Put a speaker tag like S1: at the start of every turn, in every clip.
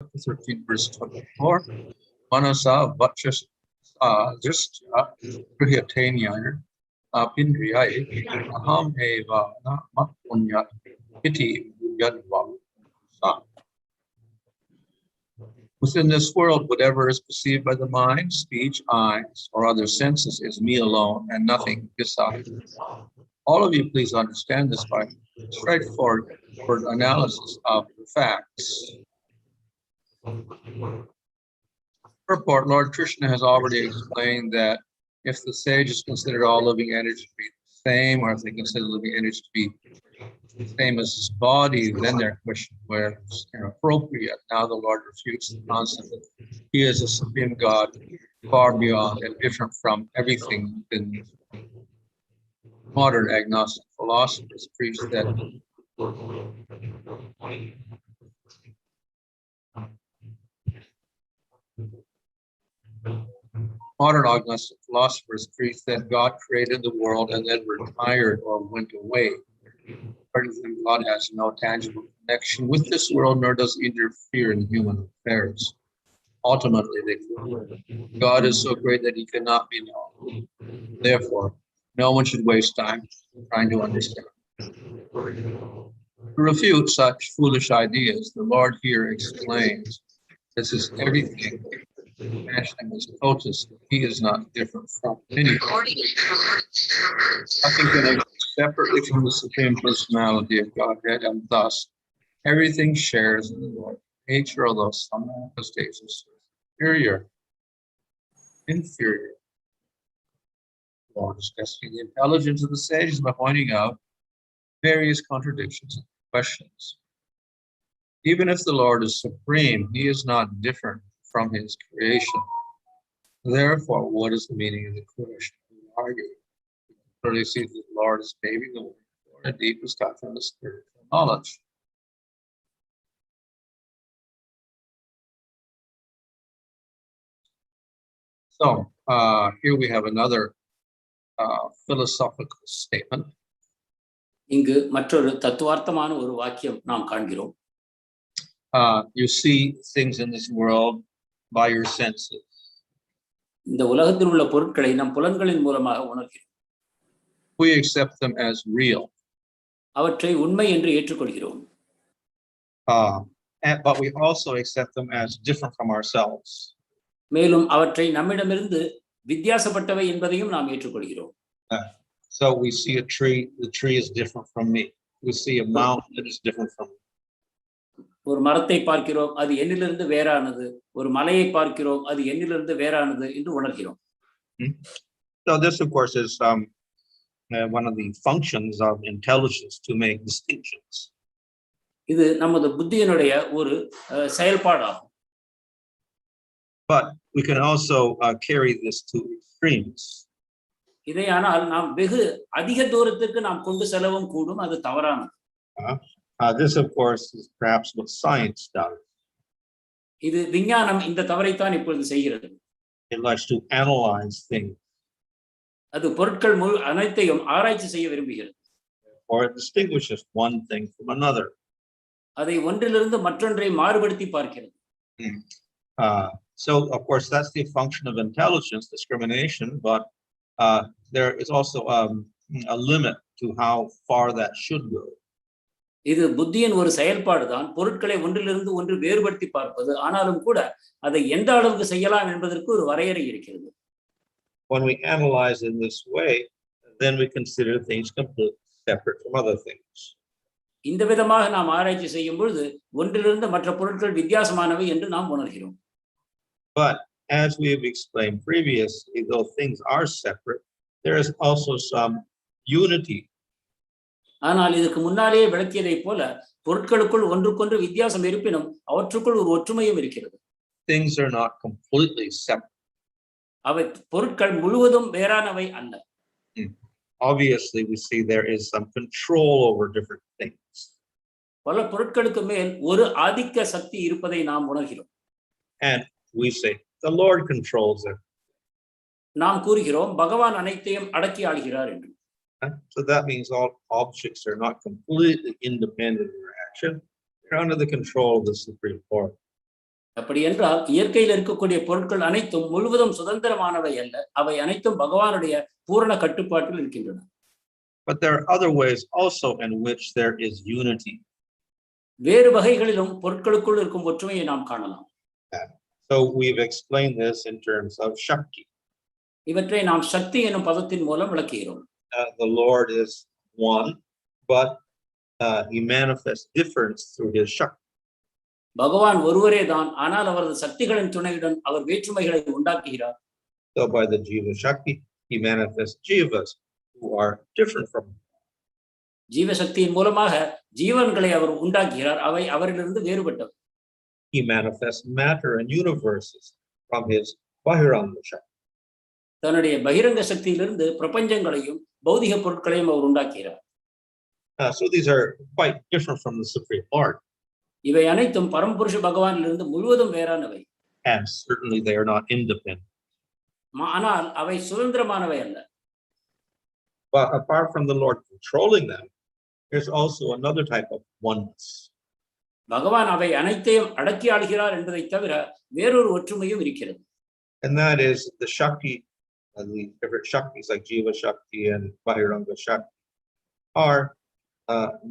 S1: 13, verse 24. Manasā, vacasā, dṛṣṭyā, gṛhyate nyair, apīndriyaiḥ, aham matto, nyad, budhyadhvam. Within this world, whatever is perceived by the mind, speech, eyes, or other senses is me alone and nothing besides. All of you please understand this by straightforward analysis of the facts. Purport, Lord Kṛṣṇa has already explained that if the sages consider all living energy to be the same, or if they consider living energy to be the same as his body, then their question was inappropriate. Now the Lord refutes the concept that he is a supreme God, far beyond and different from everything in modern agnostic philosophers preach that God created the world and then retired or went away. According to them, God has no tangible connection with this world, nor does he interfere in human affairs. Ultimately, they conclude, God is so great that he cannot be known. Therefore, no one should waste time trying to understand. To refute such foolish ideas, the Lord here explains this is everything. Mentioning his potency, he is not different from anything. Nothing can exist separately from the Supreme Personality of Godhead, and thus everything shares in the Lord's nature, although some manifestations are superior, inferior. The Lord is testing the intelligence of the sages by pointing out various contradictions and questions. Even if the Lord is supreme, he is not different from his creation. Therefore, what is the meaning of the creation? We argue. We clearly see that the Lord is paving the way for a deep discussion of spiritual knowledge. So here we have another philosophical statement.
S2: இங்கு மற்றொரு தத்துவார்த்தமான ஒரு வாக்கியம் நாம் காண்கிறோம்.
S1: You see things in this world by your senses.
S2: இந்த உலகத்தில் உள்ள பொருட்களை நம் புலன்களின் மூலமாக உணர்கிறோம்.
S1: We accept them as real.
S2: அவற்றை உண்மை என்று ஏற்றுக்கொள்கிறோம்.
S1: But we also accept them as different from ourselves.
S2: மேலும் அவற்றை நம்மிடமிருந்து வித்தியாசப்பட்டவை என்பதையும் நாம் ஏற்றுக்கொள்கிறோம்.
S1: So we see a tree, the tree is different from me. We see a mountain that is different from me.
S2: ஒரு மரத்தை பார்க்கிறோம், அது என்னிலிருந்து வேறானது. ஒரு மலையை பார்க்கிறோம், அது என்னிலிருந்து வேறானது என்று உணர்கிறோம்.
S1: So this of course is one of the functions of intelligence, to make distinctions.
S2: இது நமது புத்தியினுடைய ஒரு செயல்பாடாகும்.
S1: But we can also carry this to extremes.
S2: இதை ஆனால் நாம் வெகு அதிக தூரத்துக்கு நாம் கொண்டு செல்லவும் கூடும், அது தவறானது.
S1: This of course is perhaps what science does.
S2: இது விஞ்ஞானம் இந்த தவறைத்தான் இப்பொழுது செய்கிறது.
S1: It likes to analyze things.
S2: அது பொருட்கள் அனைத்தையும் ஆராய்ச்சி செய்ய விரும்புகிறது.
S1: Or it distinguishes one thing from another.
S2: அதை ஒன்றிலிருந்து மற்றொன்றை மாறுபடுத்தி பார்க்கிறது.
S1: So of course that's the function of intelligence, discrimination, but there is also a limit to how far that should go.
S2: இது புத்தியின் ஒரு செயல்பாடு தான், பொருட்களை ஒன்றிலிருந்து ஒன்று வேறுபடுத்தி பார்ப்பது. ஆனாலும் கூட அதை எந்த அளவுக்கு செய்யலாம் என்பதற்கு ஒரு வரையறை இருக்கிறது.
S1: When we analyze in this way, then we consider things completely separate from other things.
S2: இந்த விதமாக நாம் ஆராய்ச்சி செய்யும் பொழுது ஒன்றிலிருந்து மற்ற பொருட்கள் வித்தியாசமானவை என்று நாம் உணர்கிறோம்.
S1: But as we have explained previously, though things are separate, there is also some unity.
S2: ஆனால் இதுக்கு முன்னாலேயே விளக்கியதை போல பொருட்களுக்குள் ஒன்றுக்கொன்று வித்தியாசம் இருப்பினும் அவற்றுக்குள் ஒரு ஒற்றுமையும் இருக்கிறது.
S1: Things are not completely separate.
S2: அவை பொருட்கள் முழுவதும் வேறானவை அல்ல.
S1: Obviously, we see there is some control over different things.
S2: பல பொருட்களுக்கு மேல் ஒரு ஆதிக்க சக்தி இருப்பதை நாம் உணர்கிறோம்.
S1: And we say the Lord controls it.
S2: நாம் கூறுகிறோம் பகவான் அனைத்தையும் அடக்கி ஆள்கிறார் என்று.
S1: So that means all objects are not completely independent of their action. They're under the control of the Supreme Lord.
S2: அப்படி என்றால் இயற்கையில் இருக்கக்கூடிய பொருட்கள் அனைத்தும் முழுவதும் சுதந்திரமானவை அல்ல, அவை அனைத்தும் பகவானுடைய பூரண கட்டுப்பாட்டில் இருக்கின்றன.
S1: But there are other ways also in which there is unity.
S2: வேறு வகைகளிலும் பொருட்களுக்குள் இருக்கும் ஒற்றுமையை நாம் காணலாம்.
S1: So we've explained this in terms of Shakti.
S2: இவற்றை நாம் சக்தி எனும் பதத்தின் மூலம் விளக்குகிறோம்.
S1: The Lord is one, but he manifests difference through his Shakti.
S2: பகவான் ஒருவரே தான், ஆனால் அவரது சக்திகளின் துணையுடன் அவர் வேற்றுமைகளை உண்டாக்குகிறார்.
S1: So by the Jiva Shakti, he manifests jivas who are different from him.
S2: ஜீவ சக்தியின் மூலமாக ஜீவன்களை அவர் உண்டாக்குகிறார், அவை அவரிலிருந்து வேறுபட்டவை.
S1: He manifests matter and universes from his bahiranga Shakti.
S2: தன்னுடைய பகிரங்க சக்தியிலிருந்து பிரபஞ்சங்களையும் பௌதிக பொருட்களையும் அவர் உண்டாக்குகிறார்.
S1: So these are quite different from the Supreme Lord.
S2: இவை அனைத்தும் பரமபுருஷ பகவானிலிருந்து முழுவதும் வேறானவை.
S1: And certainly they are not independent.
S2: ஆனால் அவை சுதந்திரமானவை அல்ல.
S1: But apart from the Lord controlling them, there's also another type of oneness.
S2: பகவான் அவை அனைத்தையும் அடக்கி ஆளுகிறார் என்பதை தவிர வேறொரு ஒற்றுமையும் இருக்கிறது.
S1: And that is the Shakti, the different Shaktis like Jiva Shakti and Bahiranga Shakti are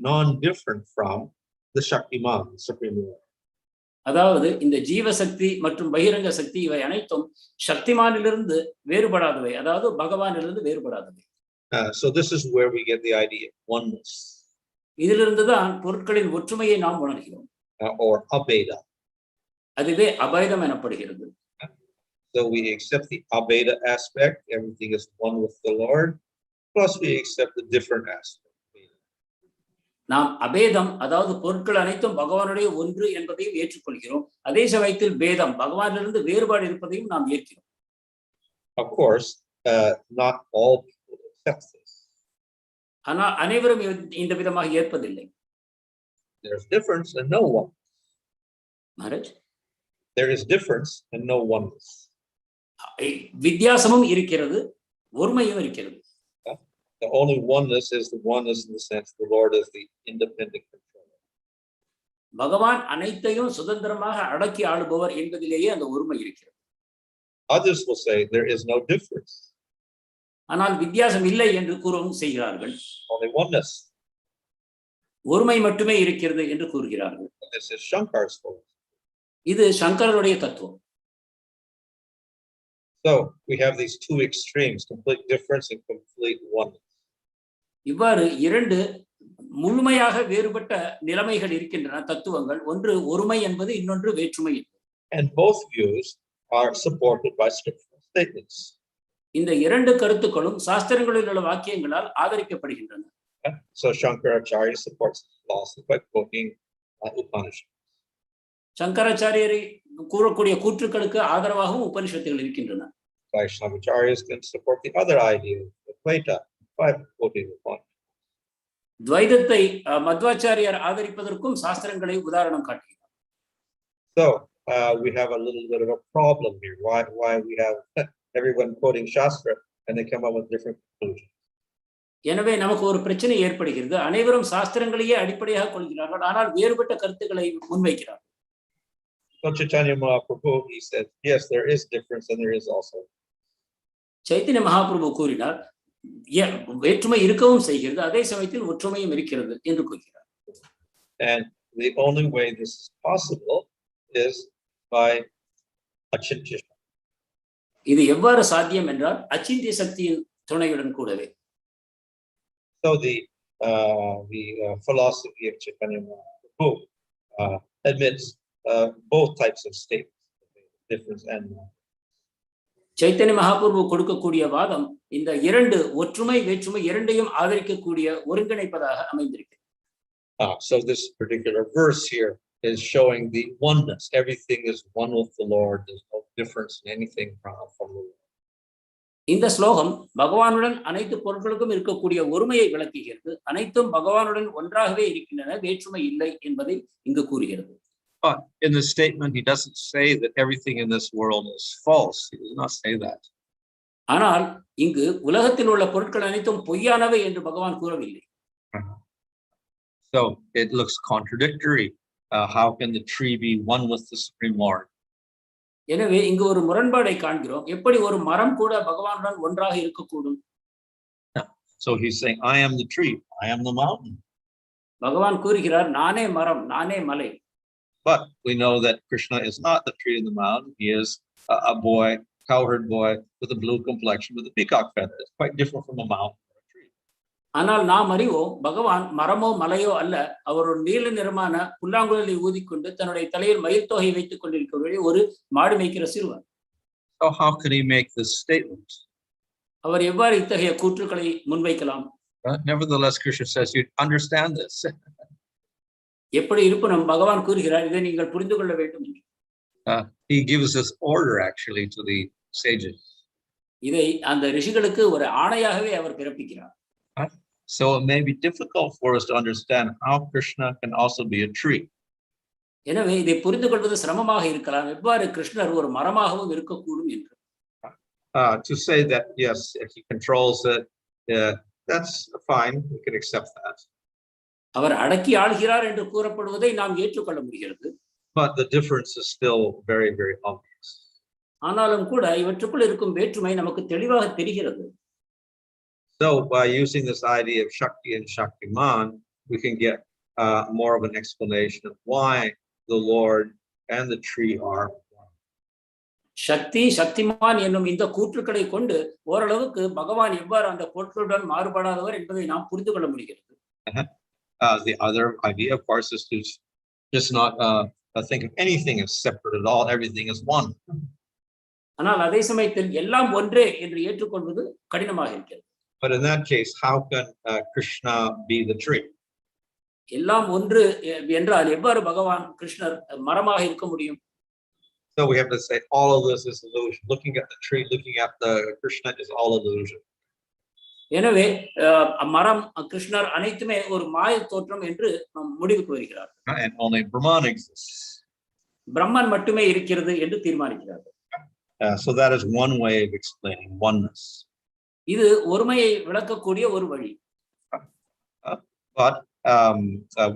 S1: non-different from the Shaktiman, the Supreme Lord.
S2: அதாவது இந்த ஜீவ சக்தி மற்றும் பகிரங்க சக்தி இவை அனைத்தும் சக்திமானிலிருந்து வேறுபடாதவை, அதாவது பகவானிலிருந்து வேறுபடாதவை.
S1: So this is where we get the idea of oneness.
S2: இதிலிருந்து தான் பொருட்களின் ஒற்றுமையை நாம் உணர்கிறோம்.
S1: Or abheda.
S2: அதுவே அபேதம் எனப்படுகிறது.
S1: So we accept the abheda aspect, everything is one with the Lord, plus we accept the different aspect.
S2: நாம் அபேதம், அதாவது பொருட்கள் அனைத்தும் பகவானுடைய ஒன்று என்பதையும் ஏற்றுக்கொள்கிறோம். அதே சமயத்தில் பேதம், பகவானிலிருந்து வேறுபாடு இருப்பதையும் நாம் ஏற்கிறோம்.
S1: Of course, not all people accept this.
S2: ஆனால் அனைவரும் இந்த விதமாக ஏற்பதில்லை.
S1: There's difference and no one.
S2: Maharaj,
S1: there is difference and no oneness.
S2: வித்தியாசமும் இருக்கிறது, ஒருமையும் இருக்கிறது.
S1: The only oneness is the oneness in the sense the Lord is the independent controller.
S2: பகவான் அனைத்தையும் சுதந்திரமாக அடக்கி ஆளுபவர் என்பதிலேயே அந்த ஒருமை இருக்கிறது.
S1: Others will say there is no difference.
S2: ஆனால் வித்தியாசம் இல்லை என்று கூறவும் செய்கிறார்கள்.
S1: Only oneness.
S2: ஒருமை மட்டுமே இருக்கிறது என்று கூறுகிறார்கள்.
S1: This is Shankar's philosophy.
S2: இது சங்கரருடைய தத்துவம்.
S1: So we have these two extremes, complete difference and complete oneness.
S2: இவ்வாறு இரண்டு முழுமையாக வேறுபட்ட நிலைமைகள் இருக்கின்றன, தத்துவங்கள். ஒன்று ஒருமை என்பது, இன்னொன்று வேற்றுமை என்பது.
S1: And both views are supported by scriptural statements.
S2: இந்த இரண்டு கருத்துக்களும் சாஸ்திரங்களில் உள்ள வாக்கியங்களால் ஆதரிக்கப்படுகின்றன.
S1: So Shankaracharya supports philosophy by quoting Upanishads.
S2: சங்கராச்சாரியரை கூறக்கூடிய கூற்றுக்களுக்கு ஆதரவாகவும் உபனிஷத்துகள் இருக்கின்றன.
S1: Vaishnavacharyas can support the other ideas of Advaita by quoting Upanishads.
S2: துவைதத்தை Madhvacharya ஆதரிப்பதற்கும் சாஸ்திரங்களை உதாரணம் காட்டுகிறார்.
S1: So we have a little bit of a problem here. Why we have everyone quoting Shastra and they come up with different conclusions.
S2: எனவே நமக்கு ஒரு பிரச்சனை ஏற்படுகிறது. அனைவரும் சாஸ்திரங்களையே அடிப்படையாக கொள்கிறார்கள், ஆனால் வேறுபட்ட கருத்துக்களை முன்வைக்கிறார்கள்.
S1: So Chaitanya Mahaprabhu, he said, yes, there is difference and there is also.
S2: Chaitanya Mahaprabhu கூறினார், வேற்றுமை இருக்கவும் செய்கிறது, அதே சமயத்தில் ஒற்றுமையும் இருக்கிறது என்று கூறுகிறார்.
S1: And the only way this is possible is by achintya.
S2: இது எவ்வாறு சாத்தியம் என்றால் அச்சிந்திய சக்தியின் துணையுடன் கூடவே.
S1: So the philosophy of Chaitanya Mahaprabhu admits both types of states, difference and non.
S2: Chaitanya Mahaprabhu கொடுக்கக்கூடிய வாதம் இந்த இரண்டு ஒற்றுமை வேற்றுமை இரண்டையும் ஆதரிக்கக்கூடிய ஒருங்கிணைப்பதாக அமைந்திருக்கிறது.
S1: So this particular verse here is showing the oneness. Everything is one with the Lord. There's no difference in anything from the Lord.
S2: இந்த ஸ்லோகம் பகவானுடன் அனைத்து பொருட்களுக்கும் இருக்கக்கூடிய ஒருமையை விளக்குகிறது. அனைத்தும் பகவானுடன் ஒன்றாகவே இருக்கின்றன, வேற்றுமை இல்லை என்பதை இங்கு கூறுகிறது.
S1: But in the statement, he doesn't say that everything in this world is false. He does not say that.
S2: ஆனால் இங்கு உலகத்தில் உள்ள பொருட்கள் அனைத்தும் பொய்யானவை என்று பகவான் கூறவில்லை.
S1: So it looks contradictory. How can the tree be one with the Supreme Lord?
S2: எனவே இங்கு ஒரு முரண்பாடை காண்கிறோம். எப்படி ஒரு மரம் கூட பகவானுடன் ஒன்றாக இருக்கக்கூடும்?
S1: So he's saying, I am the tree, I am the mountain.
S2: பகவான் கூறுகிறார், நானே மரம், நானே மலை.
S1: But we know that Kṛṣṇa is not the tree in the mountain. He is a boy, cowherd boy with a blue complexion with a peacock feather. It's quite different from a mountain or a tree.
S2: ஆனால் நாம் அறிவோம், பகவான் மரமோ மலையோ அல்ல. அவர் ஒரு நீல நிறமான புல்லாங்குழலை ஊதிக்கொண்டு தன்னுடைய தலையில் மயில் தொகை வைத்துக் கொண்டிருக்கிற ஒரு மாடு மேய்க்கிற சிறுவன்.
S1: So how could he make this statement?
S2: அவர் எவ்வாறு இத்தகைய கூற்றுக்களை முன்வைக்கலாம்?
S1: Nevertheless, Kṛṣṇa says, you understand this.
S2: எப்படி இருப்பினும் பகவான் கூறுகிறார், இதை நீங்கள் புரிந்து கொள்ள வேண்டும் என்று.
S1: He gives this order actually to the sages.
S2: இதை அந்த ரிஷிகளுக்கு ஒரு ஆணையாகவே அவர் பிறப்பிக்கிறார்.
S1: So it may be difficult for us to understand how Kṛṣṇa can also be a tree.
S2: எனவே இதை புரிந்து கொள்வது சிரமமாக இருக்கலாம், எவ்வாறு கிருஷ்ணர் ஒரு மரமாகவும் இருக்கக்கூடும் என்று.
S1: To say that yes, if he controls it, that's fine. We can accept that.
S2: அவர் அடக்கி ஆள்கிறார் என்று கூறப்படுவதை நாம் ஏற்றுக்கொள்ள முடிகிறது.
S1: But the difference is still very, very obvious.
S2: ஆனாலும் கூட இவற்றுக்குள் இருக்கும் வேற்றுமை நமக்கு தெளிவாக தெரிகிறது.
S1: So by using this idea of Shakti and Shaktiman, we can get more of an explanation of why the Lord and the tree are one.
S2: சக்தி சக்திமான் என்னும் இந்த கூற்றுக்களை கொண்டு ஓரளவுக்கு பகவான் எவ்வாறு அந்த பொருட்களுடன் மாறுபடாதவர் என்பதை நாம் புரிந்து கொள்ள முடிகிறது.
S1: The other idea, of course, is to just not think of anything as separate at all. Everything is one.
S2: ஆனால் அதே சமயத்தில் எல்லாம் ஒன்றே என்று ஏற்றுக்கொள்வது கடினமாக இருக்கிறது.
S1: But in that case, how can Kṛṣṇa be the tree?
S2: எல்லாம் ஒன்று என்றால் எவ்வாறு பகவான் கிருஷ்ணர் மரமாக இருக்க முடியும்?
S1: So we have to say all of this is illusion. Looking at the tree, looking at the Kṛṣṇa is all illusion.
S2: எனவே மரம் கிருஷ்ணர் அனைத்துமே ஒரு மாய தோற்றம் என்று முடிவுக்கு வருகிறார்.
S1: And only Brahman exists.
S2: பிரம்மன் மட்டுமே இருக்கிறது என்று தீர்மானிக்கிறார்கள்.
S1: So that is one way of explaining oneness.
S2: இது ஒருமையை விளக்கக்கூடிய ஒரு வழி.
S1: But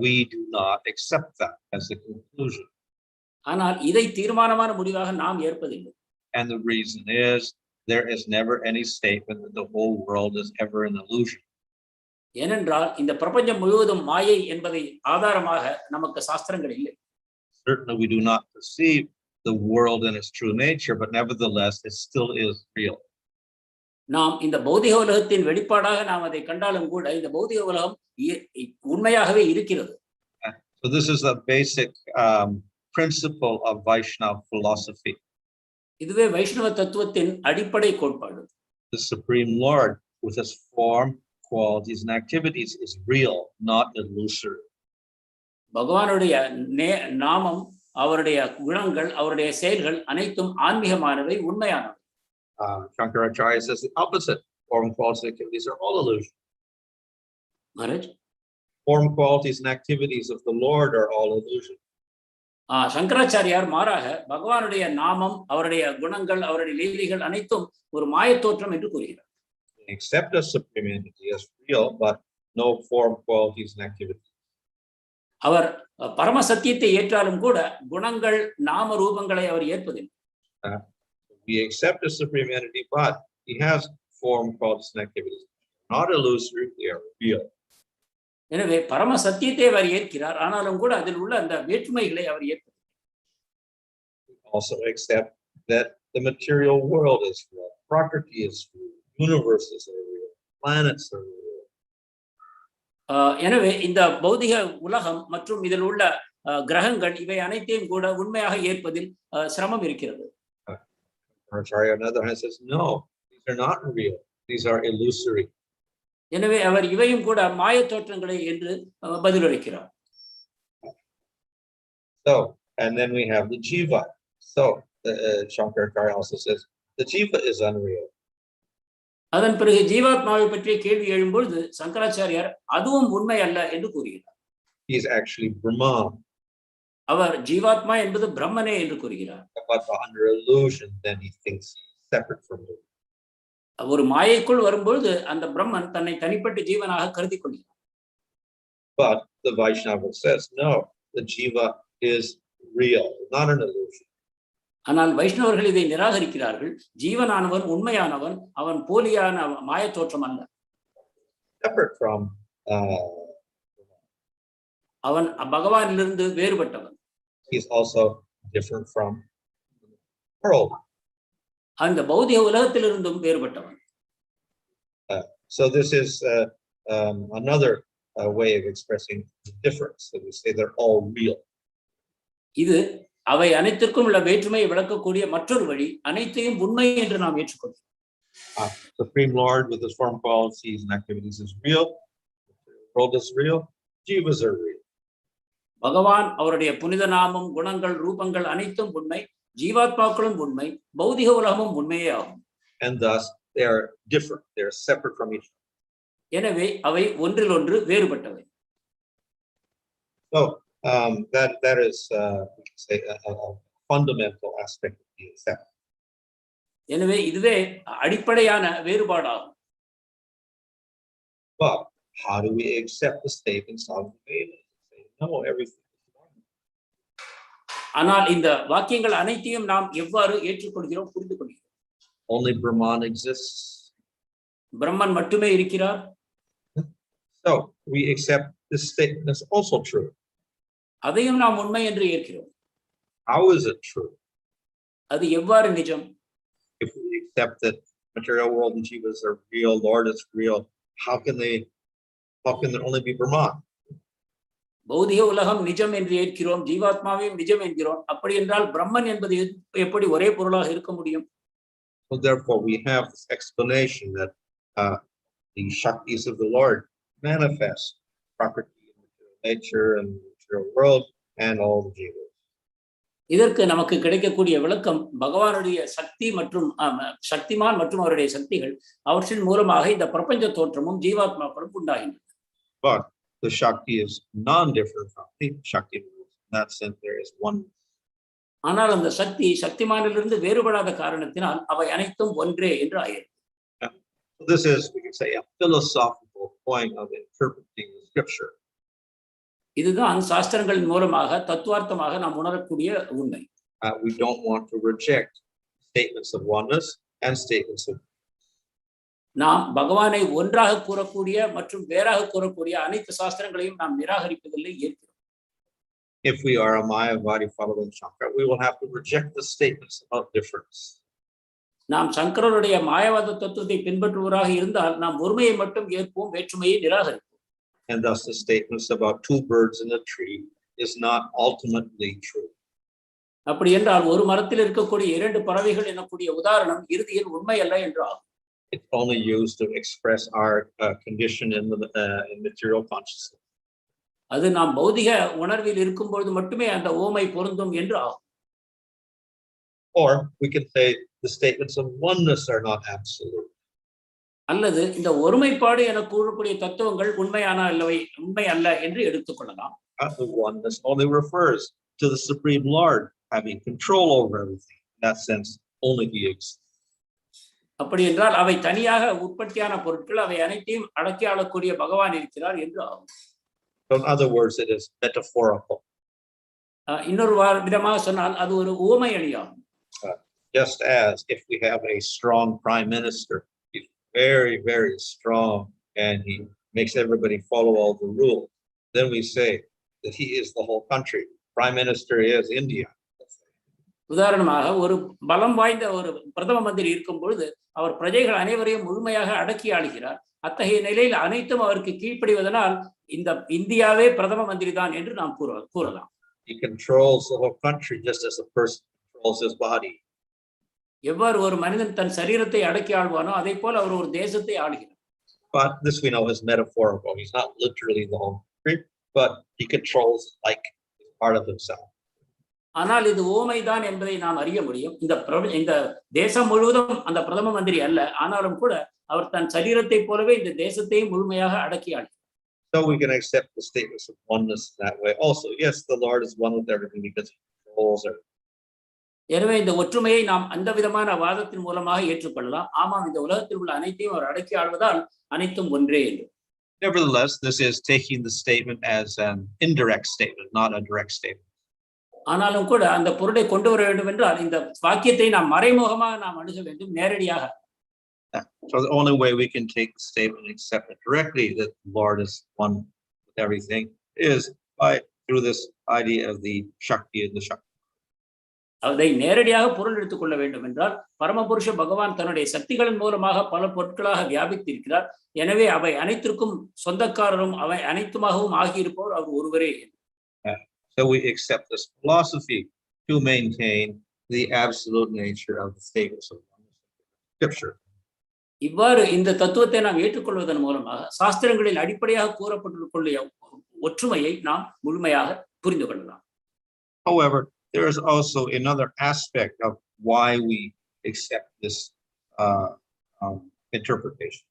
S1: we do not accept that as a conclusion.
S2: ஆனால் இதை தீர்மானமான முடிவாக நாம் ஏற்பதில்லை.
S1: And the reason is there is never any statement that the whole world is ever an illusion.
S2: ஏனென்றால் இந்த பிரபஞ்சம் முழுவதும் மாயை என்பதை ஆதாரமாக நமக்கு சாஸ்திரங்கள் இல்லை.
S1: Certainly we do not perceive the world in its true nature, but nevertheless it still is real.
S2: நாம் இந்த பௌதிக உலகத்தின் வெளிப்பாடாக நாம் அதை கண்டாலும் கூட இந்த பௌதிக உலகம் உண்மையாகவே இருக்கிறது.
S1: So this is a basic principle of Vaishnava philosophy.
S2: இதுவே வைஷ்ணவ தத்துவத்தின் அடிப்படை கோட்பாடு.
S1: The Supreme Lord with his form, qualities and activities is real, not illusory.
S2: பகவானுடைய நாமம், அவருடைய குணங்கள், அவருடைய செயல்கள் அனைத்தும் ஆன்மீகமானவை, உண்மையானவை.
S1: Shankaracharya says the opposite. Form, qualities, and activities are all illusion.
S2: Maharaj?
S1: Form, qualities, and activities of the Lord are all illusion.
S2: சங்கராச்சாரியார் மாறாக பகவானுடைய நாமம், அவருடைய குணங்கள், அவருடைய லீலைகள் அனைத்தும் ஒரு மாய தோற்றம் என்று கூறுகிறார்.
S1: Accept a supreme entity as real, but no form, qualities, and activities.
S2: அவர் பரம சத்தியத்தை ஏற்றாலும் கூட குணங்கள், நாம ரூபங்களை அவர் ஏற்பதில்லை.
S1: We accept a supreme entity, but he has form, qualities, and activities. Not illusory, they are real.
S2: எனவே பரம சத்தியத்தை அவர் ஏற்கிறார், ஆனாலும் கூட அதில் உள்ள அந்த வேற்றுமைகளை அவர் ஏற்கிறார்.
S1: Also accept that the material world is real, prakriti is real, universes are real, planets are real.
S2: எனவே இந்த பௌதிக உலகம் மற்றும் இதில் உள்ள கிரகங்கள் இவை அனைத்தையும் கூட உண்மையாக ஏற்பதில் சிரமம் இருக்கிறது.
S1: Acharya on the other hand says, no, these are not real, these are illusory.
S2: எனவே அவர் இவையும் கூட மாய தோற்றங்களே என்று பதிலளிக்கிறார்.
S1: So, and then we have the jiva. So, Shankaracharya also says, the jiva is unreal.
S2: அதன் பிறகு ஜீவாத்மாவை பற்றிய கேள்வி எழும்பொழுது சங்கராச்சாரியார் அதுவும் உண்மை அல்ல என்று கூறுகிறார்.
S1: He is actually Brahman.
S2: அவர் ஜீவாத்மா என்பது பிரம்மனே என்று கூறுகிறார்.
S1: But under illusion, then he thinks he's separate from him.
S2: ஒரு மாயைக்குள் வரும்பொழுது அந்த பிரம்மன் தன்னை தனிப்பட்ட ஜீவனாக கருதி கொள்கிறார்.
S1: But the Vaishnava says, no, the jiva is real, not an illusion.
S2: ஆனால் வைஷ்ணவர்கள் இதை நிராகரிக்கிறார்கள். ஜீவனானவன் உண்மையானவன், அவன் போலியான மாய தோற்றம் அல்ல.
S1: Separate from
S2: அவன் பகவானிலிருந்து வேறுபட்டவன்.
S1: He is also different from the world.
S2: அந்த பௌதிக உலகத்திலிருந்தும் வேறுபட்டவன்.
S1: So this is another way of expressing the difference, that we say they're all real.
S2: இது அவை அனைத்திற்கும் உள்ள வேற்றுமையை விளக்கக்கூடிய மற்றொரு வழி. அனைத்தையும் உண்மை என்று நாம் ஏற்றுக்கொள்கிறோம்.
S1: Supreme Lord with his form, qualities and activities is real. The world is real. Jivas are real.
S2: பகவான் அவருடைய புனித நாமம், குணங்கள், ரூபங்கள் அனைத்தும் உண்மை. ஜீவாத்மாக்களும் உண்மை. பௌதிக உலகமும் உண்மையே ஆகும்.
S1: And thus they are different. They are separate from each other.
S2: எனவே அவை ஒன்றில் ஒன்று வேறுபட்டவை.
S1: So that is we can say a fundamental aspect of the accept.
S2: எனவே இதுவே அடிப்படையான வேறுபாடாகும்.
S1: But how do we accept the statements of the Vedas? No, everything is one.
S2: ஆனால் இந்த வாக்கியங்கள் அனைத்தையும் நாம் எவ்வாறு ஏற்றுக்கொள்கிறோம், புரிந்து கொள்கிறோம்?
S1: Only Brahman exists.
S2: பிரம்மன் மட்டுமே இருக்கிறார்.
S1: So we accept this statement is also true.
S2: அதையும் நாம் உண்மை என்று ஏற்கிறோம்.
S1: How is it true?
S2: அது எவ்வாறு நிஜம்?
S1: If we accept that material world and jivas are real, Lord is real, how can there only be Brahman?
S2: பௌதிக உலகம் நிஜம் என்று ஏற்கிறோம், ஜீவாத்மாவையும் நிஜம் என்கிறோம். அப்படி என்றால் பிரம்மன் என்பது எப்படி ஒரே பொருளாக இருக்க முடியும்?
S1: So therefore we have this explanation that the Shaktis of the Lord manifest property in material nature and material world and all the jivas.
S2: இதற்கு நமக்கு கிடைக்கக்கூடிய விளக்கம் பகவானுடைய சக்தி மற்றும் சக்திமான் மற்றும் அவருடைய சக்திகள் அவற்றின் மூலமாக இந்த பிரபஞ்ச தோற்றமும் ஜீவாத்மாக்களும் உண்டாகின்றன.
S1: But the Shakti is non-different from the Shakti. In that sense, there is one.
S2: ஆனால் அந்த சக்தி சக்திமானிலிருந்து வேறுபடாத காரணத்தினால் அவை அனைத்தும் ஒன்றே என்று ஆயிற்று.
S1: This is, we can say, a philosophical point of interpreting the scripture.
S2: இதுதான் சாஸ்திரங்களின் மூலமாக தத்துவார்த்தமாக நாம் உணரக்கூடிய உண்மை.
S1: We don't want to reject statements of oneness and statements of.
S2: நாம் பகவானை ஒன்றாக கூறக்கூடிய மற்றும் வேறாக கூறக்கூடிய அனைத்து சாஸ்திரங்களையும் நாம் நிராகரிப்பதில்லை, ஏற்கிறோம்.
S1: If we are a Mayavadi following Shankara, we will have to reject the statements about difference.
S2: நாம் சங்கரருடைய மாயவாத தத்துவத்தை பின்பற்றுவராக இருந்தால் நாம் ஒருமையை மட்டும் ஏற்போம், வேற்றுமையை நிராகரிப்போம்.
S1: And thus the statements about two birds in a tree is not ultimately true.
S2: அப்படி என்றால் ஒரு மரத்தில் இருக்கக்கூடிய இரண்டு பறவைகள் எனக்கூடிய உதாரணம் இறுதியில் உண்மை அல்ல என்று ஆகும்.
S1: It's only used to express our condition in material consciousness.
S2: அது நாம் பௌதிக உணர்வில் இருக்கும் பொழுது மட்டுமே அந்த ஓமை பொருந்தும் என்று ஆகும்.
S1: Or we can say the statements of oneness are not absolute.
S2: அல்லது இந்த ஒருமைப்பாடு என கூறக்கூடிய தத்துவங்கள் உண்மை அல்ல என்று எடுத்துக்கொள்ளலாம்.
S1: The oneness only refers to the Supreme Lord having control over everything. In that sense, only He exists.
S2: அப்படி என்றால் அவை தனியாக உற்பத்தியான பொருட்கள், அவை அனைத்தையும் அடக்கி ஆளக்கூடிய பகவான் இருக்கிறார் என்று ஆகும்.
S1: So in other words, it is metaphorical.
S2: இன்னொரு விதமாக சொன்னால் அது ஒரு உவமை அணியாகும்.
S1: Just as if we have a strong prime minister, he's very, very strong and he makes everybody follow all the rules. Then we say that he is the whole country. Prime minister is India.
S2: உதாரணமாக ஒரு பலம் வாய்ந்த ஒரு பிரதம மந்திரி இருக்கும் பொழுது அவர் பிரஜைகள் அனைவரையும் முழுமையாக அடக்கி ஆளுகிறார். அத்தகைய நிலையில் அனைத்தும் அவருக்கு கீழ்ப்படிவதனால் இந்த இந்தியாவே பிரதம மந்திரி தான் என்று நாம் கூறலாம்.
S1: He controls the whole country just as a person controls his body.
S2: எவ்வாறு ஒரு மனிதன் தன் சரீரத்தை அடக்கி ஆள்வானோ அதே போல அவர் ஒரு தேசத்தை ஆளுகிறார்.
S1: But this we know is metaphorical. He's not literally the whole country, but he controls like part of himself.
S2: ஆனால் இது ஓமைதான் என்பதை நாம் அறிய முடியும். இந்த தேசம் முழுவதும் அந்த பிரதம மந்திரி அல்ல, ஆனாலும் கூட அவர் தன் சரீரத்தை போலவே இந்த தேசத்தையும் முழுமையாக அடக்கி ஆளுகிறார்.
S1: So we can accept the statements of oneness that way also. Yes, the Lord is one with everything because He controls everything.
S2: எனவே இந்த ஒற்றுமையை நாம் அந்த விதமான வாதத்தின் மூலமாக ஏற்றுக்கொள்ளலாம். ஆமாம், இந்த உலகத்தில் உள்ள அனைத்தையும் அவர் அடக்கி ஆள்வதால் அனைத்தும் ஒன்றே என்று.
S1: Nevertheless, this is taking the statement as an indirect statement, not a direct statement.
S2: ஆனாலும் கூட அந்த பொருளை கொண்டு வர வேண்டும் என்றால் இந்த வாக்கியத்தை நாம் மறைமுகமாக நாம் அணுக வேண்டும், நேரடியாக.
S1: So the only way we can take the statement and accept it directly that the Lord is one with everything is through this idea of the Shakti and the Shakti.
S2: அதை நேரடியாக பொருள் எடுத்துக்கொள்ள வேண்டும் என்றால் பரமபுருஷ பகவான் தன்னுடைய சக்திகளின் மூலமாக பல பொருட்களாக வியாபித்திருக்கிறார். எனவே அவை அனைத்திற்கும் சொந்தக்காரரும் அவை அனைத்துமாகவும் ஆகியிருப்பவர் அவர் ஒருவரே.
S1: So we accept this philosophy to maintain the absolute nature of the statements of Scripture.
S2: இவ்வாறு இந்த தத்துவத்தை நாம் ஏற்றுக்கொள்வதன் மூலமாக சாஸ்திரங்களில் அடிப்படையாக கூறப்பட்டுள்ள ஒற்றுமையை நாம் முழுமையாக புரிந்து கொள்ளலாம்.
S1: However, there is also another aspect of why we accept this interpretation.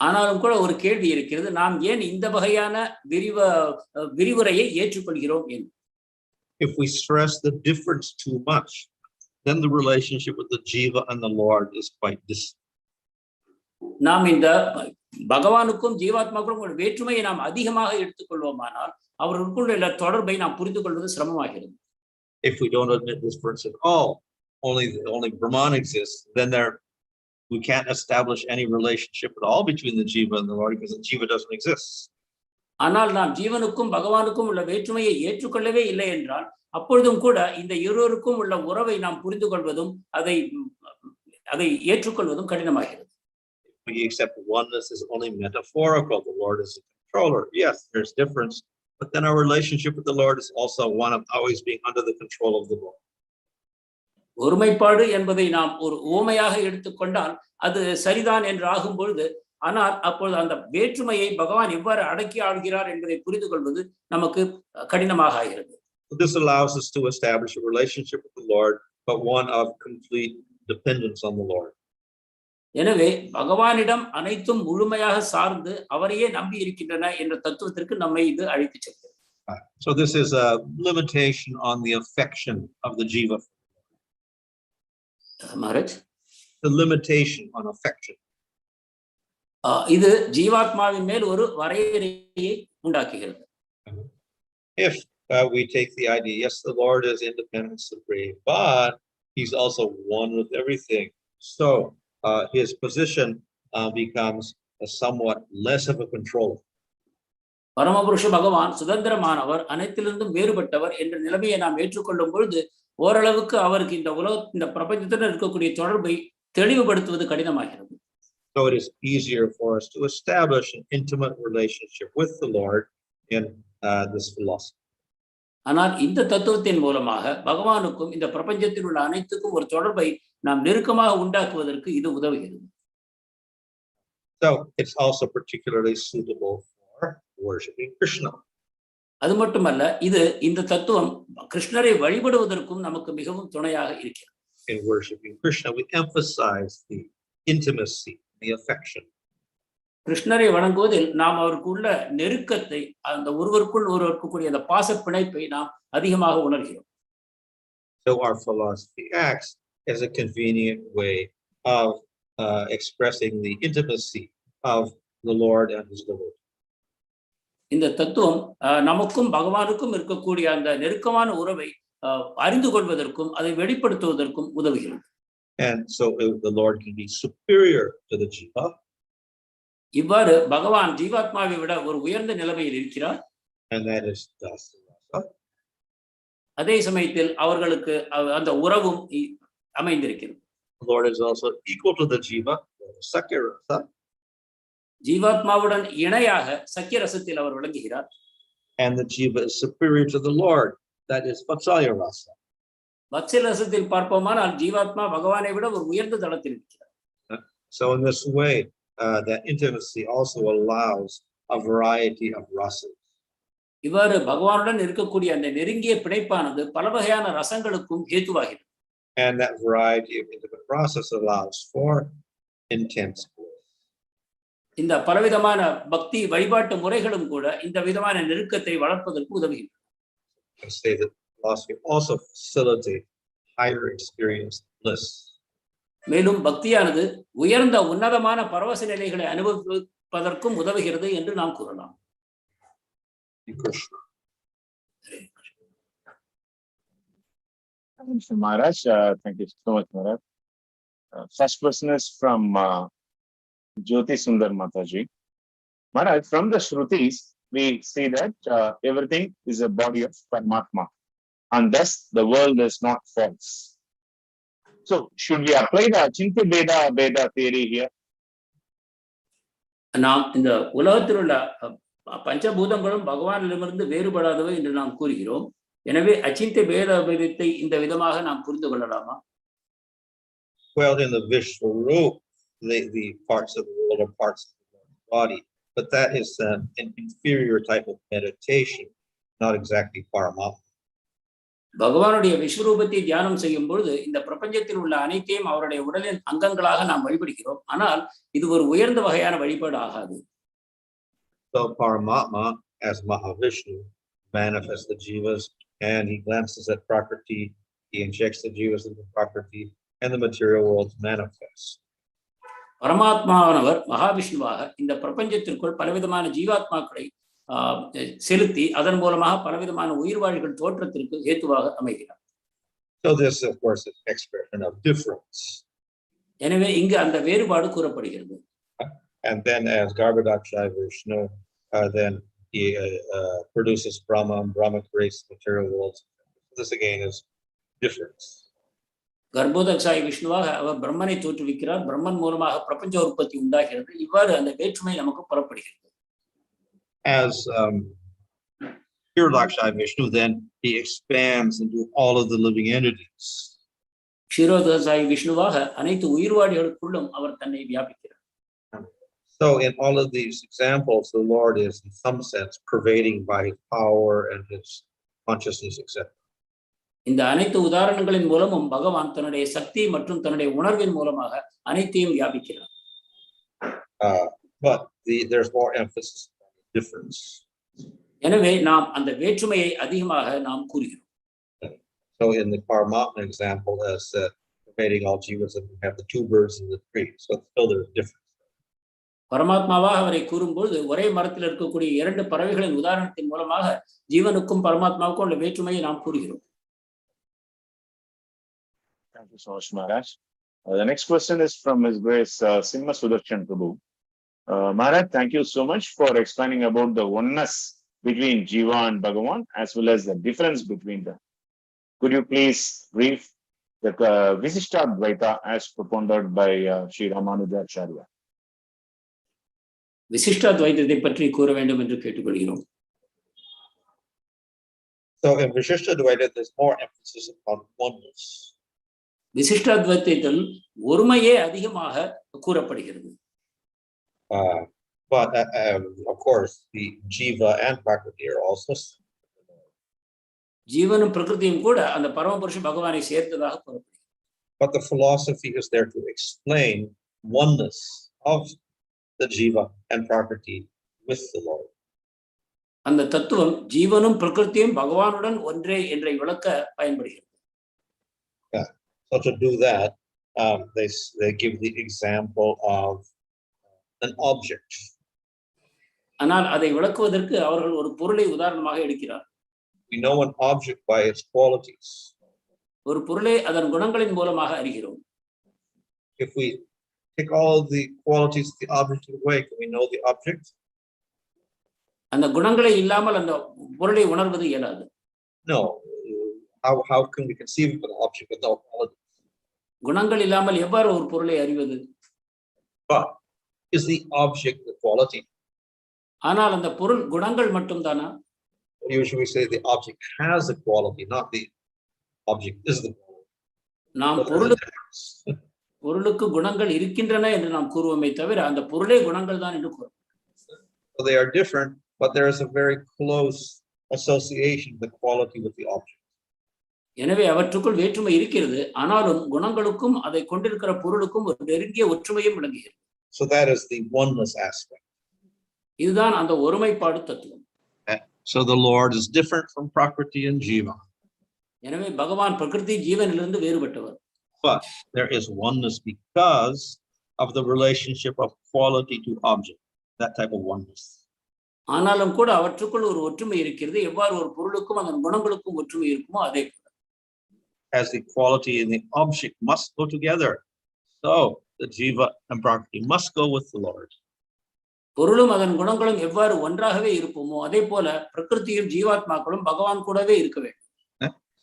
S2: ஆனாலும் கூட ஒரு கேள்வி இருக்கிறது, நாம் ஏன் இந்த வகையான விரிவுரையை ஏற்றுக்கொள்கிறோம் என்று.
S1: If we stress the difference too much, then the relationship with the jiva and the Lord is quite distant.
S2: நாம் இந்த பகவானுக்கும் ஜீவாத்மாவுக்கும் வேற்றுமையை நாம் அதிகமாக எடுத்துக்கொள்வோமானால் அவர்களுக்குள்ள தொடர்பை நாம் புரிந்து கொள்வது சிரமமாகிறது.
S1: If we don't admit this difference at all, only Brahman exists, then we can't establish any relationship at all between the jiva and the Lord because the jiva doesn't exist.
S2: ஆனால் நாம் ஜீவனுக்கும் பகவானுக்கும் உள்ள வேற்றுமையை ஏற்றுக்கொள்ளவே இல்லை என்றால் அப்பொழுதும் கூட இந்த இருவருக்கும் உள்ள உறவை நாம் புரிந்து கொள்வதும் அதை ஏற்றுக்கொள்வதும் கடினமாகிறது.
S1: We accept oneness is only metaphorical. The Lord is the controller. Yes, there's difference, but then our relationship with the Lord is also one of always being under the control of the Lord.
S2: ஒருமைப்பாடு என்பதை நாம் ஒரு உவமையாக எடுத்துக்கொண்டால் அது சரிதான் என்று ஆகும் பொழுது, ஆனால் அப்பொழுது அந்த வேற்றுமையை பகவான் எவ்வாறு அடக்கி ஆள்கிறார் என்பதை புரிந்து கொள்வது நமக்கு கடினமாக ஆகிறது.
S1: This allows us to establish a relationship with the Lord, but one of complete dependence on the Lord.
S2: எனவே பகவானிடம் அனைத்தும் முழுமையாக சார்ந்து அவரையே நம்பி இருக்கின்றன என்ற தத்துவத்திற்கு நம்மை இது அழைத்து செல்கிறது.
S1: So this is a limitation on the affection of the jiva.
S2: Maharaj,
S1: the limitation on affection.
S2: இது ஜீவாத்மாவின் மேல் ஒரு வரையறையை உண்டாக்குகிறது.
S1: If we take the idea, yes, the Lord is independent, supreme, but he's also one with everything. So his position becomes somewhat less of a control.
S2: பரமபுருஷ பகவான் சுதந்திரமானவர், அனைத்திலிருந்தும் வேறுபட்டவர் என்ற நிலைமையை நாம் ஏற்றுக்கொள்ளும் பொழுது ஓரளவுக்கு அவருக்கு இந்த பிரபஞ்சத்துடன் இருக்கக்கூடிய தொடர்பை தெளிவுபடுத்துவது கடினமாகிறது.
S1: So it is easier for us to establish an intimate relationship with the Lord in this philosophy.
S2: ஆனால் இந்த தத்துவத்தின் மூலமாக பகவானுக்கும் இந்த பிரபஞ்சத்தில் உள்ள அனைத்துக்கும் ஒரு தொடர்பை நாம் நெருக்கமாக உண்டாக்குவதற்கு இது உதவுகிறது.
S1: So it's also particularly suitable for worshiping Kṛṣṇa.
S2: அது மட்டுமல்ல, இது இந்த தத்துவம் கிருஷ்ணரை வழிபடுவதற்கும் நமக்கு மிகவும் துணையாக இருக்கிறது.
S1: In worshiping Kṛṣṇa, we emphasize the intimacy, the affection.
S2: கிருஷ்ணரை வணங்குவதில் நாம் அவருக்கு உள்ள நெருக்கத்தை, அந்த ஒருவருக்குள் ஒருவருக்கு கூடிய அந்த பாச பிணைப்பை நாம் அதிகமாக உணர்கிறோம்.
S1: So our philosophy acts as a convenient way of expressing the intimacy of the Lord and his devotee.
S2: இந்த தத்துவம் நமக்கும் பகவானுக்கும் இருக்கக்கூடிய அந்த நெருக்கமான உறவை அறிந்து கொள்வதற்கும் அதை வெளிப்படுத்துவதற்கும் உதவுகிறது.
S1: And so the Lord can be superior to the jiva.
S2: இவ்வாறு பகவான் ஜீவாத்மாவை விட ஒரு உயர்ந்த நிலைமையில் இருக்கிறார்.
S1: And that is dṛṣṭyā.
S2: அதே சமயத்தில் அவர்களுக்கு அந்த உறவும் அமைந்திருக்கிறது.
S1: The Lord is also equal to the jiva, sakyarasa.
S2: ஜீவாத்மாவுடன் இணையாக சக்கிய ரசத்தில் அவர் விளங்குகிறார்.
S1: And the jiva is superior to the Lord, that is vacasā.
S2: வத்சல ரசத்தில் பார்ப்போமானால் ஜீவாத்மா பகவானை விட ஒரு உயர்ந்த தளத்தில் இருக்கிறார்.
S1: So in this way, that intimacy also allows a variety of rasas.
S2: இவ்வாறு பகவானுடன் இருக்கக்கூடிய அந்த நெருங்கிய பிணைப்பானது பல வகையான ரசங்களுக்கும் ஹேதுவாகிறது.
S1: And that variety of intimate process allows for intense bliss.
S2: இந்த பலவிதமான பக்தி வழிபாட்டு முறைகளும் கூட இந்த விதமான நெருக்கத்தை வளர்ப்பதற்கு உதவுகின்றன.
S1: I say that philosophy also facilitates higher experience bliss.
S2: மேலும் பக்தியானது உயர்ந்த உன்னதமான பரவச நிலைகளை அனுபவிப்பதற்கும் உதவுகிறது என்று நாம் கூறலாம்.
S1: Kṛṣṇa.
S3: Thank you, Maharaj. Thank you so much, Maharaj. First question is from Jyoti Sundar Mataji. Maharaj, from the Shrutis, we see that everything is a body of Paramatma, and thus the world is not false. So, should we apply the achintya bheda theory here?
S2: நாம் இந்த உலகத்தில் உள்ள பஞ்சபூதங்களும் பகவானிடமிருந்து வேறுபடாதவை என்று நாம் கூறுகிறோம். எனவே அச்சிந்திய பேதத்தை இந்த விதமாக நாம் புரிந்து கொள்ளலாமா?
S1: Well, in the Vishwarup, the parts of the world are parts of the body, but that is an inferior type of meditation, not exactly Paramatma.
S2: பகவானுடைய விஸ்வரூபத்தை தியானம் செய்யும் பொழுது இந்த பிரபஞ்சத்தில் உள்ள அனைத்தையும் அவருடைய உடலின் அங்கங்களாக நாம் வழிபடுகிறோம். ஆனால் இது ஒரு உயர்ந்த வகையான வழிபாடு ஆகாது.
S1: So Paramatma, as Mahavishnu, manifests the jivas, and he glances at Prakriti, he injects the jivas into Prakriti, and the material world manifests.
S2: பரமாத்மாவானவர் மகாவிஷ்ணுவாக இந்த பிரபஞ்சத்திற்குள் பலவிதமான ஜீவாத்மாக்களை செலுத்தி அதன் மூலமாக பலவிதமான உயிர்வாழிகள் தோற்றத்திற்கு ஏதுவாக அமைகிறார்.
S1: So this, of course, is an expression of difference.
S2: எனவே இங்கு அந்த வேறுபாடு கூறப்படுகிறது.
S1: And then, as Garbhodakṣaya Vishnu, then he produces Brahma, and Brahma creates material worlds. This again is difference.
S2: கர்ப்போதக்ஷாய விஷ்ணுவாக அவர் பிரம்மனை தோற்றுவிக்கிறார், பிரம்மன் மூலமாக பிரபஞ்ச உற்பத்தி உண்டாகிறது. இவ்வாறு அந்த வேற்றுமை நமக்கு புறப்படுகிறது.
S1: As Kshirodakṣaya Vishnu, then he expands into all of the living entities.
S2: க்ஷீரோதக்ஷாய விஷ்ணுவாக அனைத்து உயிர்வாழிகளுக்குள்ளும் அவர் தன்னை வியாபிக்கிறார்.
S1: So in all of these examples, the Lord is in some sense pervading by his power and his consciousness, etc.
S2: இந்த அனைத்து உதாரணங்களின் மூலமும் பகவான் தன்னுடைய சக்தி மற்றும் தன்னுடைய உணர்வின் மூலமாக அனைத்தையும் வியாபிக்கிறார்.
S1: But there's more emphasis on the difference.
S2: எனவே நாம் அந்த வேற்றுமையை அதிகமாக நாம் கூறுகிறோம்.
S1: So in the Paramatma example, as pervading all jivas, and we have the two birds and the tree. So still there's difference.
S2: பரமாத்மாவாக அவரை கூறும்போது ஒரே மரத்தில் இருக்கக்கூடிய இரண்டு பறவைகளின் உதாரணத்தின் மூலமாக ஜீவனுக்கும் பரமாத்மாவுக்கும் உள்ள வேற்றுமையை நாம் கூறுகிறோம்.
S3: Thank you so much, Maharaj. The next question is from His Grace Simha Sudarshan Prabhu. Maharaj, thank you so much for explaining about the oneness between Jiva and Bhagavan, as well as the difference between them. Could you please brief the vacasā as propounded by Sri Ramanujacharya?
S2: விசிஷ்டாத்வைதத்தை பற்றி கூற வேண்டும் என்று கேட்டுக்கொள்கிறோம்.
S1: So in Vishishtadvaita, there's more emphasis upon oneness.
S2: விசிஷ்டாத்வைதத்தில் ஒருமையே அதிகமாக கூறப்படுகிறது.
S1: But of course, the jiva and prakriti are also.
S2: ஜீவனும் பிரகிருதியும் கூட அந்த பரமபுருஷ பகவானை சேர்த்ததாக கூறப்படுகிறது.
S1: But the philosophy is there to explain oneness of the jiva and prakriti with the Lord.
S2: அந்த தத்துவம் ஜீவனும் பிரகிருதியும் பகவானுடன் ஒன்றே என்றை விளக்க பயன்படுகிறது.
S1: So to do that, they give the example of an object.
S2: ஆனால் அதை விளக்குவதற்கு அவர்கள் ஒரு பொருளை உதாரணமாக எடுக்கிறார்.
S1: We know an object by its qualities.
S2: ஒரு பொருளை அதன் குணங்களின் மூலமாக அறிகிறோம்.
S1: If we take all the qualities of the object away, can we know the object?
S2: அந்த குணங்களை இல்லாமல் அந்த பொருளை உணர்வது இயலாது.
S1: No. How can we conceive of an object without qualities?
S2: குணங்கள் இல்லாமல் எவ்வாறு ஒரு பொருளை அறிவது?
S1: But is the object the quality?
S2: ஆனால் அந்த பொருள் குணங்கள் மட்டும்தானா?
S1: Usually we say the object has a quality, not the object is the quality.
S2: நாம் பொருளுக்கு குணங்கள் இருக்கின்றன என்று நாம் கூறுவோமே தவிர அந்த பொருளே குணங்கள் தான் என்று கூறுவோம்.
S1: So they are different, but there is a very close association of the quality with the object.
S2: எனவே அவற்றுக்குள் வேற்றுமை இருக்கிறது, ஆனாலும் குணங்களுக்கும் அதை கொண்டிருக்கிற பொருளுக்கும் ஒரு நெருங்கிய ஒற்றுமையும் விளங்குகிறது.
S1: So that is the oneness aspect.
S2: இதுதான் அந்த ஒருமைப்பாடு தத்துவம்.
S1: So the Lord is different from Prakriti and Jiva.
S2: எனவே பகவான் பிரகிருதி ஜீவனிலிருந்து வேறுபட்டவர்.
S1: But there is oneness because of the relationship of quality to object, that type of oneness.
S2: ஆனாலும் கூட அவற்றுக்குள் ஒரு ஒற்றுமை இருக்கிறது. எவ்வாறு ஒரு பொருளுக்கும் அதன் குணங்களுக்கும் ஒற்றுமை இருக்குமோ அதே.
S1: as the quality and the object must go together. So the jiva and prakriti must go with the Lord.
S2: பொருளும் அதன் குணங்களும் எவ்வாறு ஒன்றாகவே இருப்போமோ அதே போல பிரகிருதியும் ஜீவாத்மாக்களும் பகவான் கூடவே இருக்க வேண்டும்.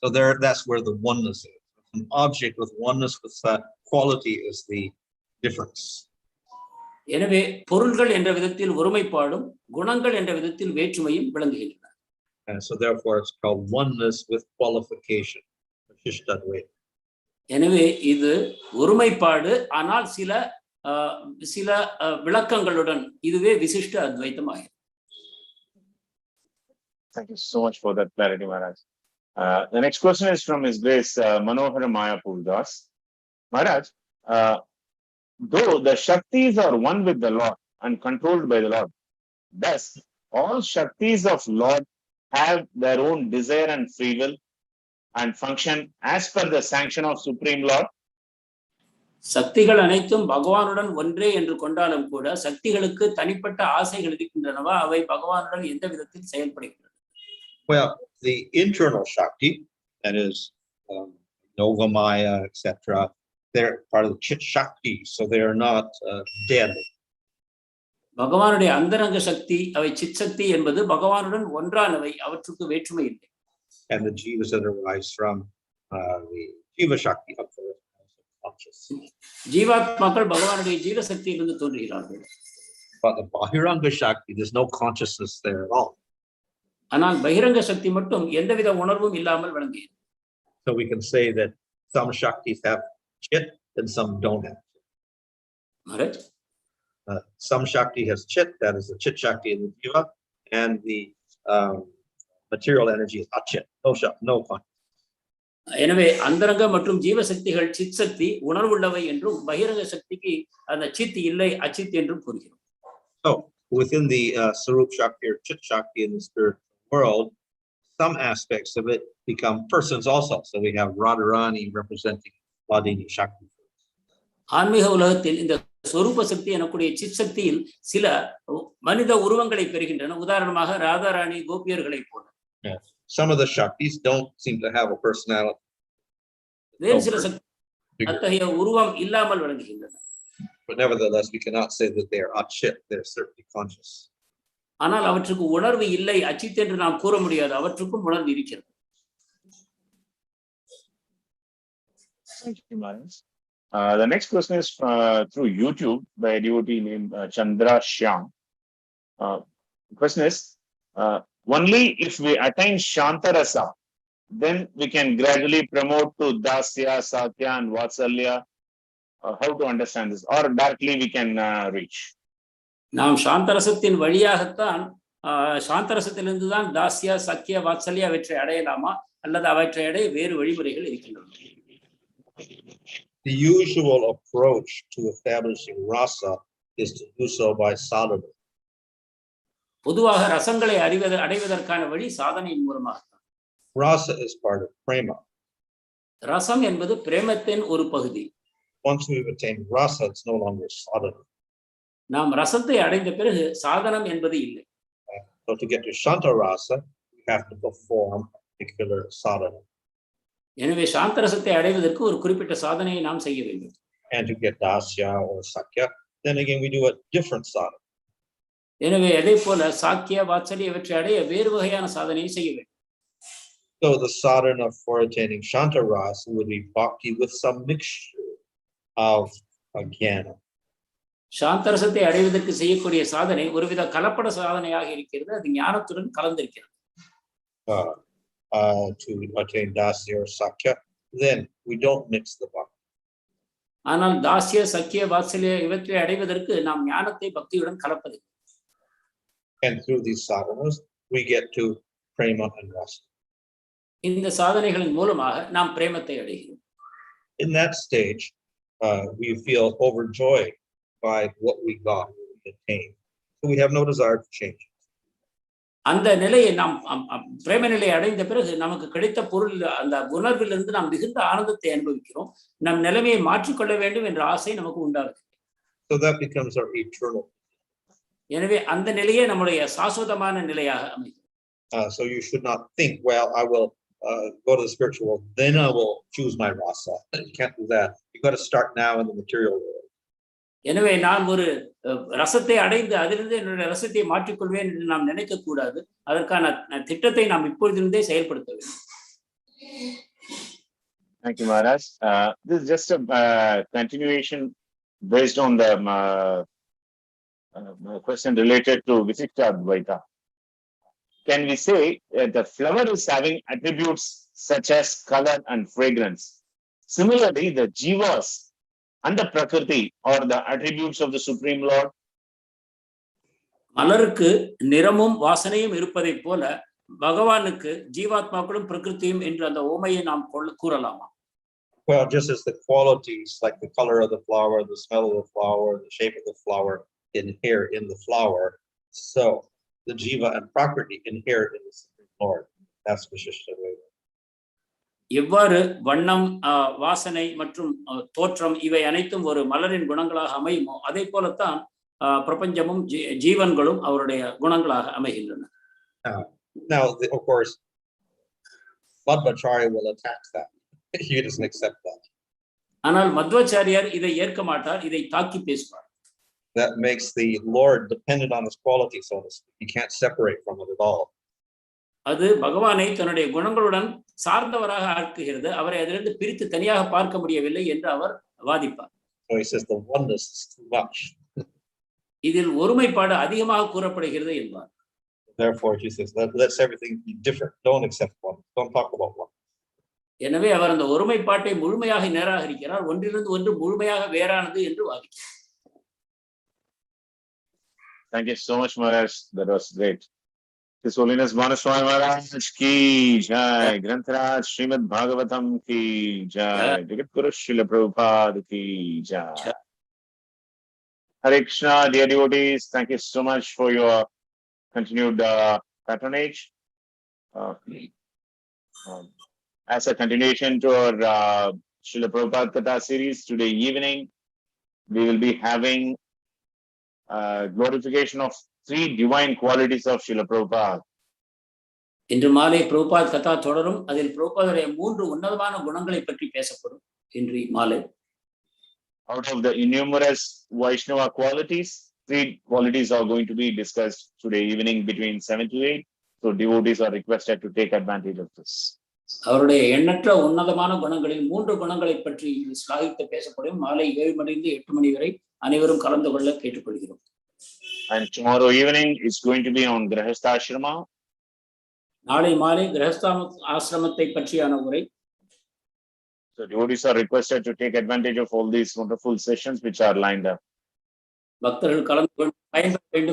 S1: So that's where the oneness is. An object with oneness with that quality is the difference.
S2: எனவே பொருள்கள் என்ற விதத்தில் ஒருமைப்பாடும் குணங்கள் என்ற விதத்தில் வேற்றுமையும் விளங்குகின்றன.
S1: And so therefore it's called oneness with qualification.
S2: எனவே இது ஒருமைப்பாடு ஆனால் சில விளக்கங்களுடன் இதுவே விசிஷ்ட அத்வைத்தமாகும்.
S3: Thank you so much for that clarity, Maharaj. The next question is from His Grace Manohara Mayapur Das. Maharaj, though the Shaktis are one with the Lord and controlled by the Lord, thus all Shaktis of Lord have their own desire and free will and function as per the sanction of Supreme Lord.
S2: சக்திகள் அனைத்தும் பகவானுடன் ஒன்றே என்று கொண்டாலும் கூட சக்திகளுக்கு தனிப்பட்ட ஆசைகள் இருக்கின்றனவா? அவை பகவானுடன் எந்த விதத்தில் செயல்படுகின்றன?
S1: Well, the internal Shakti, that is Yogamaya, etc., they're part of the Chit Shakti, so they are not dead.
S2: பகவானுடைய அந்தரங்க சக்தி அவை சித் சக்தி என்பது பகவானுடன் ஒன்றானவை, அவற்றுக்கு வேற்றுமை இல்லை.
S1: And the jivas that arise from the Jiva Shakti of the conscious.
S2: ஜீவாத்மாக்கள் பகவானுடைய ஜீவ சக்தியிலிருந்து தோன்றுகிறார்கள்.
S1: But the Bahiranga Shakti, there's no consciousness there at all.
S2: ஆனால் பகிரங்க சக்தி மட்டும் எந்தவித உணர்வும் இல்லாமல் விளங்குகிறது.
S1: So we can say that some Shaktis have chit and some don't have chit.
S2: Right?
S1: Some Shakti has chit, that is the Chit Shakti in the Jiva, and the material energy is achit, no consciousness.
S2: எனவே அந்தரங்க மற்றும் ஜீவ சக்திகள் சித் சக்தி உணர்வுள்ளவை என்றும் பகிரங்க சக்திக்கு அந்த சித் இல்லை அச்சித் என்றும் கூறுகிறோம்.
S1: So within the Sarup Shakti or Chit Shakti in the spirit world, some aspects of it become persons also. So we have Radharani representing Vladini Shakti.
S2: ஆன்மீக உலகத்தில் இந்த சொரூப சக்தி எனக்கூடிய சித் சக்தியில் சில மனித உருவங்களை பெறுகின்றன. உதாரணமாக ராதாராணி கோபியர்களை போல.
S1: Some of the Shaktis don't seem to have a personality.
S2: வேறு சில சக்தி அத்தகைய உருவம் இல்லாமல் விளங்குகின்றன.
S1: But nevertheless, we cannot say that they are achit. They're certainly conscious.
S2: ஆனால் அவற்றுக்கு உணர்வு இல்லை அச்சித் என்று நாம் கூற முடியாது. அவற்றுக்கும் உணர்வு இருக்கிறது.
S3: The next question is through YouTube by a devotee named Chandra Shyam. The question is, only if we attain Shantarasa, then we can gradually promote to Dasya, Satya and Vatsalya. How to understand this? Or directly we can reach?
S2: நாம் சாந்தரசத்தின் வழியாகத்தான் சாந்தரசத்திலிருந்து தான் தாஸ்யா சக்கிய வாத்சல்யா அவற்றை அடையலாமா அல்லது அவற்றை அடைய வேறு வழிமுறைகள் இருக்கின்றன?
S1: The usual approach to establishing rasa is to do so by sadhana.
S2: பொதுவாக ரசங்களை அடைவதற்கான வழி சாதனையின் மூலமாக.
S1: Rasa is part of prema.
S2: ரசம் என்பது பிரேமத்தின் ஒரு பகுதி.
S1: Once we've attained rasa, it's no longer sadhana.
S2: நாம் ரசத்தை அடைந்த பிறகு சாதனம் என்பது இல்லை.
S1: So to get to Shanta rasa, we have to perform a particular sadhana.
S2: எனவே சாந்த ரசத்தை அடைவதற்கு ஒரு குறிப்பிட்ட சாதனையை நாம் செய்ய வேண்டும்.
S1: And to get dasya or sakya, then again we do a different sadhana.
S2: எனவே அதே போல சாக்கிய வாத்சல்ய இவற்றை அடைய வேறு வகையான சாதனையை செய்ய வேண்டும்.
S1: So the sadhana for attaining Shanta rasa would be bhakti with some mixture of jnana.
S2: சாந்த ரசத்தை அடைவதற்கு செய்யக்கூடிய சாதனை ஒருவித கலப்பட சாதனையாக இருக்கிறது. அது ஞானத்துடன் கலந்திருக்கிறது.
S1: To attain dasya or sakya, then we don't mix the bhakti.
S2: ஆனால் தாஸ்ய சக்கிய வாத்சல்ய இவற்றை அடைவதற்கு நாம் ஞானத்தை பக்தியுடன் கலப்பது.
S1: And through these sadhanas, we get to prema and rasa.
S2: இந்த சாதனைகளின் மூலமாக நாம் பிரேமத்தை அடைகிறோம்.
S1: In that stage, we feel overjoyed by what we got, what we attained. So we have no desire to change it.
S2: அந்த நிலையை நாம் பிரேம நிலையை அடைந்த பிறகு நமக்கு கிடைத்த பொருள் அந்த உணர்விலிருந்து நாம் மிகுந்த ஆனந்தத்தை அனுபவிக்கிறோம். நம் நிலைமையை மாற்றிக்கொள்ள வேண்டும் என்ற ஆசை நமக்கு உண்டாகுது.
S1: So that becomes our eternal.
S2: எனவே அந்த நிலையே நம்முடைய சாஸ்வதமான நிலையாக அமைகிறது.
S1: So you should not think, well, I will go to the spiritual world, then I will choose my rasa. You can't do that. You got to start now in the material world.
S2: எனவே நான் ஒரு ரசத்தை அடைந்து அதிலிருந்து என்னுடைய ரசத்தை மாற்றிக்கொள்வேன் என்று நாம் நினைக்க கூடாது. அதற்கான திட்டத்தை நாம் இப்பொழுதிருந்தே செயல்படுத்த வேண்டும்.
S3: Thank you, Maharaj. This is just a continuation based on the question related to Vichiktadvaita. Can we say the flower is having attributes such as color and fragrance? Similarly, the jivas and the prakriti or the attributes of the Supreme Lord?
S2: மலருக்கு நிறமும் வாசனையும் இருப்பதை போல பகவானுக்கு ஜீவாத்மாக்களும் பிரகிருதியும் என்ற அந்த ஓமையை நாம் கூறலாமா?
S1: Well, just as the qualities like the color of the flower, the smell of the flower, the shape of the flower inhere in the flower, so the jiva and prakriti inhere in the Supreme Lord. That's Vishishtadvaita.
S2: எவ்வாறு வண்ணம், வாசனை மற்றும் தோற்றம் இவை அனைத்தும் ஒரு மலரின் குணங்களாக அமையுமோ அதே போலத்தான் பிரபஞ்சமும் ஜீவன்களும் அவருடைய குணங்களாக அமைகின்றன.
S1: Now, of course, Madhvacharya will attack that. He doesn't accept that.
S2: ஆனால் மத்வாச்சாரியார் இதை ஏற்க மாட்டார், இதை தாக்கி பேசுவார்.
S1: That makes the Lord dependent on his quality, so to speak. He can't separate from it at all.
S2: அது பகவானை தன்னுடைய குணங்களுடன் சார்ந்தவராக ஆக்குகிறது. அவரை அதிலிருந்து பிரித்து தனியாக பார்க்க முடியவில்லை என்று அவர் வாதிப்பார்.
S1: So he says the oneness is too much.
S2: இதில் ஒருமைப்பாடு அதிகமாக கூறப்படுகிறது என்பார்.
S1: Therefore, he says, let's everything be different. Don't accept one. Don't talk about one.
S2: எனவே அவர் அந்த ஒருமைப்பாட்டை முழுமையாக நிராகரிக்கிறார். ஒன்றிலிருந்து ஒன்று முழுமையாக வேறானது என்று வாதிக்கிறார்.
S3: Thank you so much, Maharaj. That was great. His Holiness Manaswami Maharaj ki jai. Grantaraj Srimad Bhagavatam ki jai. Jagat Guru Srila Prabhupada ki jai. Hare Kṛṣṇa, dear devotees, thank you so much for your continued patronage. As a continuation to our Srila Prabhupada Katha series, today evening, we will be having glorification of 3 divine qualities of Srila Prabhupada.
S2: இன்று மாலை பிரபுபாத் கதா தொடரும். அதில் பிரபுபாதுடைய 3 உன்னதமான குணங்களை பற்றி பேசப்படும் இன்று மாலை.
S3: Out of the innumerous Vaishnava qualities, 3 qualities are going to be discussed today evening between 7 to 8. So devotees are requested to take advantage of this.
S2: அவருடைய எண்ணற்ற உன்னதமான குணங்களில் 3 குணங்களை பற்றி ஸ்லாகித்து பேசப்படும். மாலை 7 மணியிலிருந்து 8 மணி வரை அனைவரும் கலந்து கொள்ள கேட்டுக்கொள்கிறோம்.
S3: And tomorrow evening is going to be on gṛhyate ashrama.
S2: நாளை மாலை gṛhyate ஆசிரமத்தை பற்றியான உரை.
S3: So devotees are requested to take advantage of all these wonderful sessions which are lined up.
S2: பக்தர்கள் கலந்து கொண்டு பயன்பெற வேண்டும்.